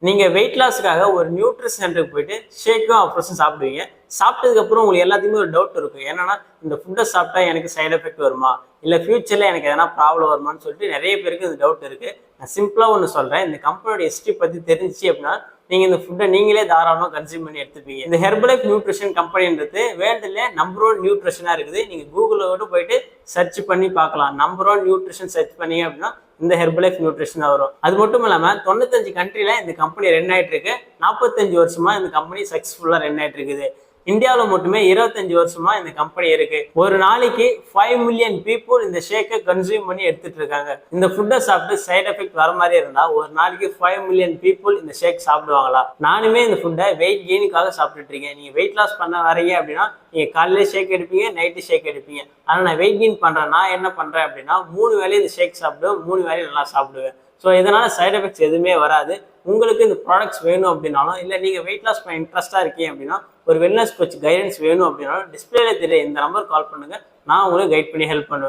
நீங்க வெயிட் லாஸ்க்காக ஒரு நியூட்ரிஷன் சென்டருக்கு போயிட்டு ஷேக்கும் அப்புறம் சாப்பிடுவீங்க. சாப்பிட்டதுக்கு அப்புறம் உங்களுக்கு எல்லாத்துக்குமே ஒரு டவுட் இருக்கும். என்னன்னா, இந்த ஃபுட்டை சாப்பிட்டா எனக்கு சைடு எஃபெக்ட் வருமா? இல்ல ஃபியூச்சர்ல எனக்கு எதனா ப்ராப்ளம் வருமான்னு சொல்லிட்டு நிறைய பேருக்கு இந்த டவுட் இருக்கு. நான் சிம்பிளா ஒன்று சொல்றேன். இந்த கம்பெனியோட ஹிஸ்ட்ரி பத்தி தெரிஞ்சிச்சு அப்படின்னா, நீங்க இந்த ஃபுட்டை நீங்களே தாராளமாக கன்சியூம் பண்ணி எடுத்துப்பீங்க. இந்த ஹெர்பலைஃப் நியூட்ரிஷன் கம்பெனின்றது வேர்ல்டுல நம்பர் 1 நியூட்ரிஷனா இருக்குது. நீங்க கூகுளோட போயிட்டு சர்ச் பண்ணி பார்க்கலாம். நம்பர் 1 நியூட்ரிஷன் சர்ச் பண்ணீங்க அப்படின்னா இந்த ஹெர்பலைஃப் நியூட்ரிஷன் தான் வரும். அது மட்டும் இல்லாம 95 கண்ட்ரில இந்த கம்பெனி ரன் ஆயிட்டு இருக்கு. 45 வருஷமா இந்த கம்பெனி சக்சஸ்ஃபுல்லா ரன் ஆயிட்டு இருக்குது. இந்தியாவில் மட்டுமே 25 வருஷமா இந்த கம்பெனி இருக்கு. ஒரு நாளைக்கு 5 மில்லியன் பீப்புள் இந்த ஷேக்கை கன்சியூம் பண்ணி எடுத்துட்டு இருக்காங்க. இந்த ஃபுட்டை சாப்பிட்டு சைட் எஃபெக்ட் வர மாதிரி இருந்தா ஒரு நாளைக்கு 5 மில்லியன் பீப்புள் இந்த ஷேக் சாப்பிடுவாங்களா? நானுமே இந்த ஃபுட்டை வெயிட் கெயினுக்காக சாப்பிட்டுட்டு இருக்கேன். நீங்க வெயிட் லாஸ் பண்ண வரீங்க அப்படின்னா நீங்க காலையில ஷேக் எடுப்பீங்க, நைட்டு ஷேக் எடுப்பீங்க. ஆனா நான் வெயிட் கெயின் பண்றேன். நான் என்ன பண்றேன் அப்படின்னா 3 வேலையும் இந்த ஷேக் சாப்பிடுவேன், 3 வேலையும் நல்லா சாப்பிடுவேன். ஸோ இதனால சைட் எஃபெக்ட்ஸ் எதுவுமே வராது. உங்களுக்கு இந்த ப்ராடக்ட்ஸ் வேணும் அப்படின்னாலும், இல்லை நீங்கள் வெயிட் லாஸ் பண்ண இன்ட்ரெஸ்டாக இருக்கீங்க அப்படின்னா, ஒரு வெல்னஸ் கோச் கைடன்ஸ் வேணும் அப்படின்னாலும் டிஸ்பிளேல தெரிய இந்த நம்பர் கால் பண்ணுங்க. நான் உங்களுக்கு கைட் பண்ணி ஹெல்ப் பண்ணுவேன்.